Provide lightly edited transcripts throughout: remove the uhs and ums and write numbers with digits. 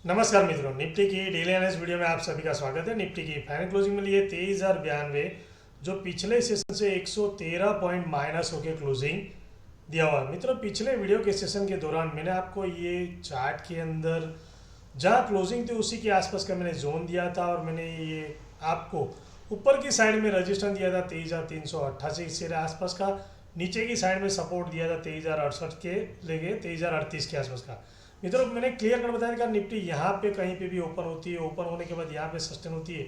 नमस्कार मित्रों, निफ्टी की डेली एनालिसिस वीडियो में आप सभी का स्वागत है। निफ्टी की फाइनल क्लोजिंग में लिए 23,092, जो पिछले सेशन से 113 पॉइंट माइनस होकर क्लोजिंग दिया हुआ है। मित्रों, पिछले वीडियो के सेशन के दौरान मैंने आपको ये चार्ट के अंदर जहाँ क्लोजिंग थी उसी के आसपास का मैंने जोन दिया था, और मैंने ये आपको ऊपर की साइड में रजिस्टेंस दिया था 23,388 के आसपास का, नीचे की साइड में सपोर्ट दिया था 23,068 के लेके 23,038 के आसपास का। मित्रों, मैंने क्लियर कर बताया कि निफ्टी यहाँ पे कहीं पे भी ओपन होती है, ओपन होने के बाद यहाँ पे सस्टेन होती है,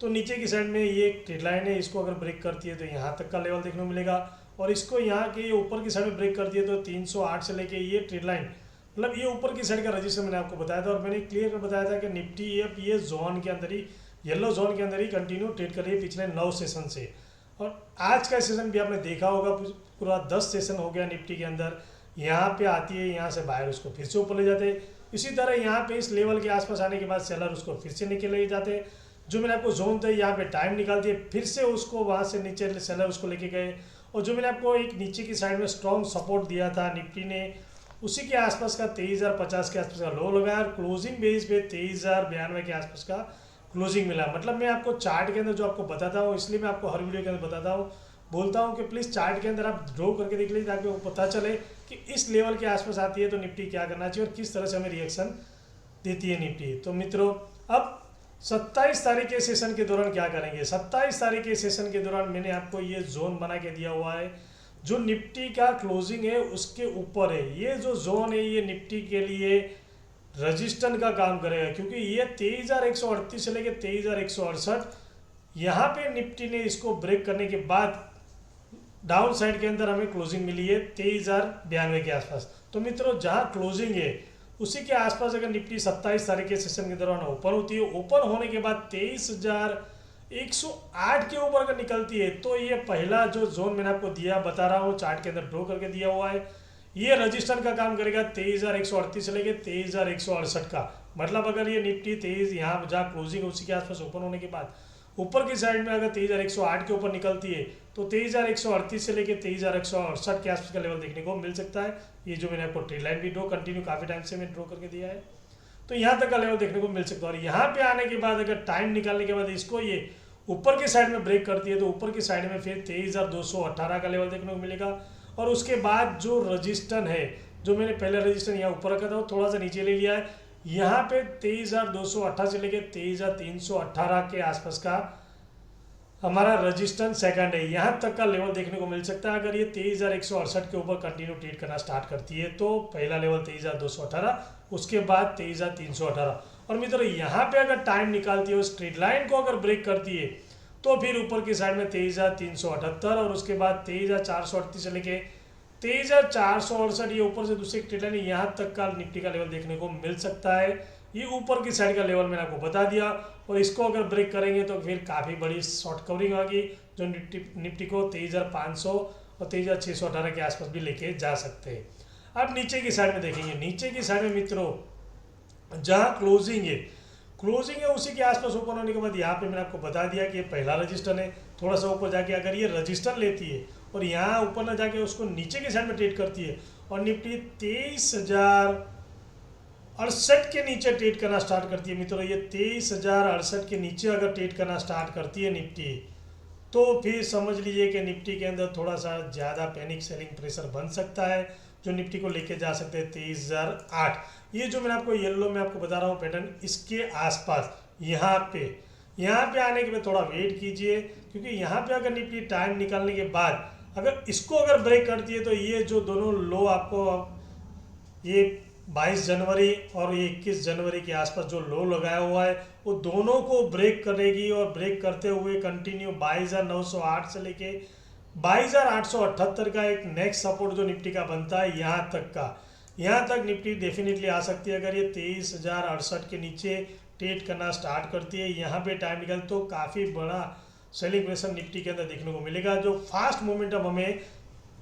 तो नीचे की साइड में ये एक ट्रेड लाइन है, इसको अगर ब्रेक करती है तो यहाँ तक का लेवल देखने को मिलेगा, और इसको यहाँ के ऊपर की साइड में ब्रेक करती है तो 308 से लेके ये ट्रेड लाइन, मतलब ये ऊपर की साइड का रजिस्टर मैंने आपको बताया था। और मैंने क्लियर कर बताया था कि निफ्टी अब ये जोन के अंदर ही, येलो जोन के अंदर ही कंटिन्यू ट्रेड कर रही है पिछले 9 सेशन से। और आज का सेशन भी आपने देखा होगा, पूरा 10 सेशन हो गया निफ्टी के अंदर। यहाँ पे आती है, यहाँ से बाहर उसको फिर से ऊपर ले जाते हैं। इसी तरह यहाँ पे इस लेवल के आसपास आने के बाद सेलर उसको फिर से नीचे ले जाते हैं। जो मैंने आपको जोन था यहाँ पे टाइम निकालती है, फिर से उसको वहाँ से नीचे सेलर उसको लेके गए। और जो मैंने आपको एक नीचे की साइड में स्ट्रॉन्ग सपोर्ट दिया था निफ्टी ने, उसी के आसपास का 23,050 के आसपास का लो लगाया, और क्लोजिंग बेस पे 23,092 के आसपास का क्लोजिंग मिला। मतलब मैं आपको चार्ट के अंदर जो आपको बताता हूँ, इसलिए मैं आपको हर वीडियो के अंदर बताता हूँ, बोलता हूँ कि प्लीज़ चार्ट के अंदर आप ड्रॉ करके देख लीजिए, ताकि आपको पता चले कि इस लेवल के आसपास आती है तो निफ्टी क्या करना चाहिए और किस तरह से हमें रिएक्शन देती है निफ्टी। तो मित्रों, अब 27 तारीख के सेशन के दौरान क्या करेंगे। 27 तारीख के सेशन के दौरान मैंने आपको ये जोन बना के दिया हुआ है, जो निफ्टी का क्लोजिंग है उसके ऊपर है। ये जो जोन है ये निफ्टी के लिए रजिस्टेंस का काम करेगा, क्योंकि ये 23,138 से लेकर 23,168, यहाँ पे निफ्टी ने इसको ब्रेक करने के बाद डाउन साइड के अंदर हमें क्लोजिंग मिली है 23,092 के आसपास। तो मित्रों, जहाँ क्लोजिंग है उसी के आसपास अगर निफ्टी 27 तारीख के सेशन के दौरान ओपन होती है, ओपन होने के बाद 23,108 के ऊपर अगर निकलती है, तो ये पहला जो जोन मैंने आपको दिया, बता रहा हूँ चार्ट के अंदर ड्रॉ करके दिया हुआ है, ये रजिस्टर का काम करेगा 23,138 से लेकर 23,168 का। मतलब अगर ये निफ्टी 23 यहाँ जहाँ क्लोजिंग है उसी के आसपास ओपन होने के बाद ऊपर की साइड में अगर 23,108 के ऊपर निकलती है, तो 23,138 से लेकर 23,168 के आसपास का लेवल देखने को मिल सकता है। ये जो मैंने आपको ट्रेड लाइन भी ड्रॉ कंटिन्यू काफ़ी टाइम से मैं ड्रॉ करके दिया है, तो यहाँ तक का लेवल देखने को मिल सकता है। और यहाँ पे आने के बाद अगर टाइम निकालने के बाद इसको ये ऊपर की साइड में ब्रेक करती है, तो ऊपर की साइड में फिर 23,218 का लेवल देखने को मिलेगा। और उसके बाद जो रजिस्टर है, जो मैंने पहले रजिस्टर यहाँ ऊपर रखा था वो थोड़ा सा नीचे ले लिया है, यहाँ पे 23,218 से लेकर 23,318 के आसपास का हमारा रजिस्टेंस सेकंड है। यहाँ तक का लेवल देखने को मिल सकता है। अगर ये 23,168 के ऊपर कंटिन्यू ट्रेड करना स्टार्ट करती है, तो पहला लेवल 23,218, उसके बाद 23,318। और मित्रों, यहाँ पे अगर टाइम निकालती है उस ट्रेड लाइन को अगर ब्रेक करती है, तो फिर ऊपर की साइड में 23,378, और उसके बाद 23,438 से लेके 23,468, ये ऊपर से दूसरी ट्रेड लाइन, यहाँ तक का निफ्टी का लेवल देखने को मिल सकता है। ये ऊपर की साइड का लेवल मैंने आपको बता दिया, और इसको अगर ब्रेक करेंगे तो फिर काफ़ी बड़ी शॉर्ट कवरिंग होगी, जो निफ्टी को 23,500 और 23,618 के आसपास भी लेके जा सकते हैं। अब नीचे की साइड में देखेंगे, नीचे की साइड में मित्रों जहाँ क्लोजिंग है उसी के आसपास ओपन होने के बाद यहाँ पे मैंने आपको बता दिया कि ये पहला रजिस्टर है। थोड़ा सा ऊपर जाके अगर ये रजिस्टर लेती है और यहाँ ऊपर ना जाके उसको नीचे की साइड में ट्रेड करती है, और निफ्टी 23,068 के नीचे ट्रेड करना स्टार्ट करती है, मित्रों ये 23,068 के नीचे अगर ट्रेड करना स्टार्ट करती है निफ्टी, तो फिर समझ लीजिए कि निफ्टी के अंदर थोड़ा सा ज़्यादा पैनिक सेलिंग प्रेशर बन सकता है, जो निफ्टी को लेके जा सकते हैं 23,008। ये जो मैंने आपको येलो में आपको बता रहा हूँ पैटर्न, इसके आसपास यहाँ पे आने के बाद थोड़ा वेट कीजिए, क्योंकि यहाँ पे अगर निफ्टी टाइम निकालने के बाद अगर इसको अगर ब्रेक करती है, तो ये जो दोनों लो आपको ये 22 जनवरी और ये 21 जनवरी के आसपास जो लो लगाया हुआ है, वो दोनों को ब्रेक करेगी, और ब्रेक करते हुए कंटिन्यू 22,908 से लेके 22,878 का एक नेक्स्ट सपोर्ट जो निफ्टी का बनता है, यहाँ तक निफ्टी डेफिनेटली आ सकती है। अगर ये 23,068 के नीचे ट्रेड करना स्टार्ट करती है, यहाँ पे टाइम निकल, तो काफ़ी बड़ा सेलिंग प्रेशर निफ्टी के अंदर देखने को मिलेगा, जो फास्ट मोमेंटम हमें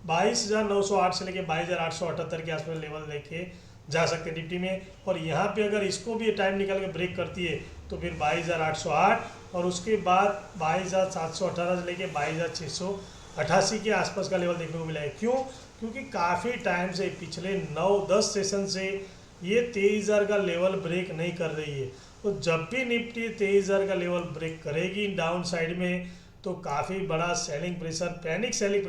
22,908 से लेके 22,878 के आसपास लेवल लेके जा सकते हैं निफ्टी में। और यहाँ पे अगर इसको भी टाइम निकाल के ब्रेक करती है, तो फिर 22,808, और उसके बाद 22,718 से लेके 22,688 के आसपास का लेवल देखने को मिला है। क्योंकि काफ़ी टाइम से पिछले 9-10 सेशन से ये 23,000 का लेवल ब्रेक नहीं कर रही है। तो जब भी निफ्टी 23,000 का लेवल ब्रेक करेगी डाउन साइड में, तो काफ़ी बड़ा selling pressure, panic selling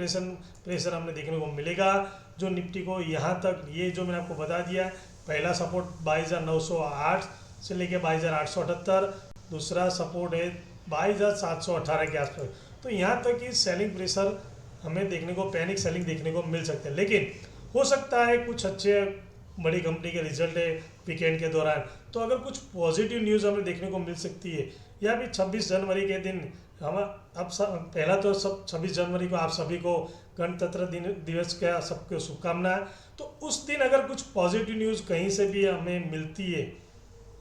pressure हमें देखने को मिलेगा, जो निफ्टी को यहाँ तक, ये जो मैंने आपको बता दिया, पहला सपोर्ट 22,908 से लेके 22,878, दूसरा सपोर्ट है 22,718 के आसपास। तो यहाँ तक कि सेलिंग प्रेशर हमें देखने को, पैनिक सेलिंग देखने को मिल सकते हैं। लेकिन हो सकता है कुछ अच्छे बड़ी कंपनी के रिजल्ट है वीकेंड के दौरान, तो अगर कुछ पॉजिटिव न्यूज़ हमें देखने को मिल सकती है, या भी 26 जनवरी के दिन हम अब पहला तो सब 26 जनवरी को आप सभी को गणतंत्र दिवस का सबको शुभकामनाएं। तो उस दिन अगर कुछ पॉजिटिव न्यूज़ कहीं से भी हमें मिलती है,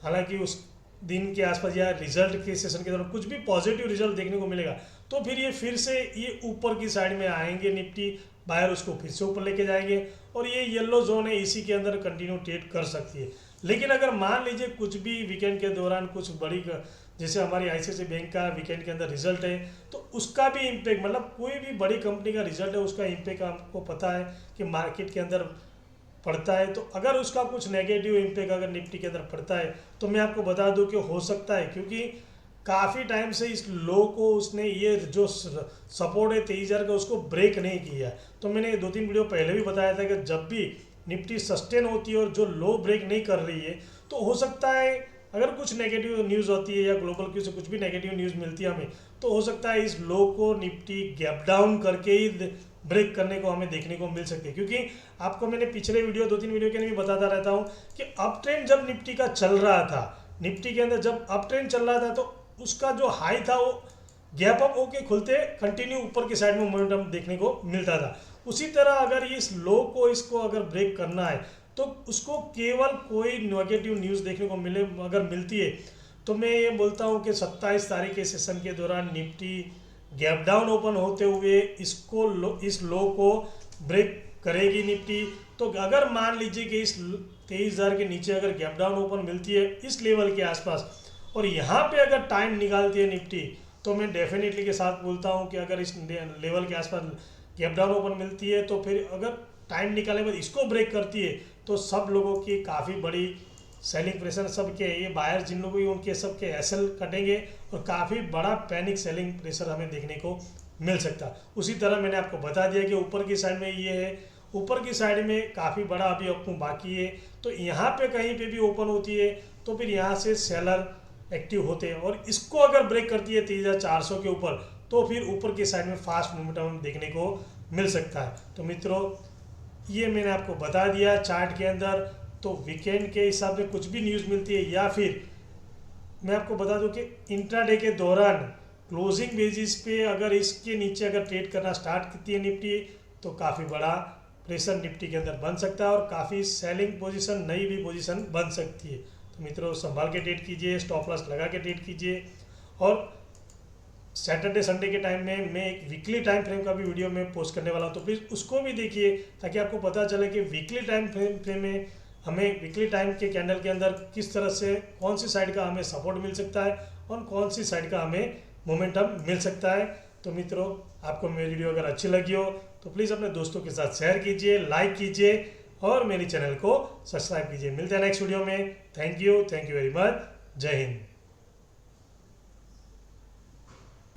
हालांकि उस दिन के आसपास या रिजल्ट के सेशन के दौरान कुछ भी पॉजिटिव रिजल्ट देखने को मिलेगा, तो फिर ये फिर से ये ऊपर की साइड में आएंगे, निफ्टी बायर उसको फिर से ऊपर लेके जाएंगे, और ये येलो जोन है, इसी के अंदर कंटिन्यू ट्रेड कर सकती है। लेकिन अगर मान लीजिए कुछ भी वीकेंड के दौरान कुछ बड़ी, जैसे हमारी आईसीआईसीआई बैंक का वीकेंड के अंदर रिजल्ट है, तो उसका भी इम्पैक्ट, मतलब कोई भी बड़ी कंपनी का रिजल्ट है उसका इम्पैक्ट आपको पता है कि मार्केट के अंदर पड़ता है। तो अगर उसका कुछ नेगेटिव इम्पैक्ट अगर निफ्टी के अंदर पड़ता है, तो मैं आपको बता दूं कि हो सकता है, क्योंकि काफ़ी टाइम से इस लो को उसने, ये जो सपोर्ट है 23,000 का, उसको ब्रेक नहीं किया। तो मैंने 2-3 वीडियो पहले भी बताया था कि जब भी निफ्टी सस्टेन होती है और जो लो ब्रेक नहीं कर रही है, तो हो सकता है अगर कुछ नेगेटिव न्यूज़ होती है या ग्लोबल क्यू से कुछ भी नेगेटिव न्यूज़ मिलती है हमें, तो हो सकता है इस लो को निफ्टी गैप डाउन करके ही ब्रेक करने को हमें देखने को मिल सकती है। क्योंकि आपको मैंने पिछले वीडियो 2-3 वीडियो के अंदर भी बताता रहता हूँ कि अप ट्रेंड जब निफ्टी का चल रहा था, निफ्टी के अंदर जब अप ट्रेंड चल रहा था, तो उसका जो हाई था वो गैप अप होके खुलते कंटिन्यू ऊपर की साइड में मोमेंटम देखने को मिलता था। उसी तरह अगर इस लो को, इसको अगर ब्रेक करना है, तो उसको केवल कोई नेगेटिव न्यूज़ देखने को मिले, अगर मिलती है, तो मैं ये बोलता हूँ कि 27 तारीख के सेशन के दौरान निफ्टी गैप डाउन ओपन होते हुए इस लो को ब्रेक करेगी निफ्टी। तो अगर मान लीजिए कि इस 23,000 के नीचे अगर गैप डाउन ओपन मिलती है इस लेवल के आसपास, और यहाँ पे अगर टाइम निकालती है निफ्टी, तो मैं डेफिनेटली के साथ बोलता हूँ कि अगर इस लेवल के आसपास गैप डाउन ओपन मिलती है, तो फिर अगर टाइम निकालने के बाद इसको ब्रेक करती है, तो सब लोगों की काफ़ी बड़ी सेलिंग प्रेशर, सबके ये बायर जिन लोगों की उनके सबके एसएल कटेंगे, और काफ़ी बड़ा पैनिक सेलिंग प्रेशर हमें देखने को मिल सकता है। उसी तरह मैंने आपको बता दिया कि ऊपर की साइड में ये है, ऊपर की साइड में काफ़ी बड़ा अभी अपू बाकी है, तो यहाँ पे कहीं पे भी ओपन होती है, तो फिर यहाँ से सेलर एक्टिव होते हैं, और इसको अगर ब्रेक करती है 23,400 के ऊपर, तो फिर ऊपर की साइड में फास्ट मोमेंटम देखने को मिल सकता है। तो मित्रों, ये मैंने आपको बता दिया चार्ट के अंदर। तो वीकेंड के हिसाब से कुछ भी न्यूज़ मिलती है, या फिर मैं आपको बता दूं कि इंट्राडे के दौरान क्लोजिंग बेसिस पे अगर इसके नीचे अगर ट्रेड करना स्टार्ट करती है निफ्टी, तो काफ़ी बड़ा प्रेशर निफ्टी के अंदर बन सकता है, और काफ़ी सेलिंग पोजीशन, नई भी पोजीशन बन सकती है। तो मित्रों, संभाल के ट्रेड कीजिए, स्टॉप लॉस लगा के ट्रेड कीजिए। और सैटरडे संडे के टाइम में मैं एक वीकली टाइम फ्रेम का भी वीडियो में पोस्ट करने वाला हूँ, तो प्लीज़ उसको भी देखिए, ताकि आपको पता चले कि वीकली टाइम फ्रेम में हमें वीकली टाइम के कैंडल के अंदर किस तरह से, कौन सी साइड का हमें सपोर्ट मिल सकता है और कौन सी साइड का हमें मोमेंटम मिल सकता है। तो मित्रों, आपको मेरी वीडियो अगर अच्छी लगी हो तो प्लीज़ अपने दोस्तों के साथ शेयर कीजिए, लाइक कीजिए, और मेरे चैनल को सब्सक्राइब कीजिए। मिलते हैं नेक्स्ट वीडियो में। Thank you very much. जय हिंद।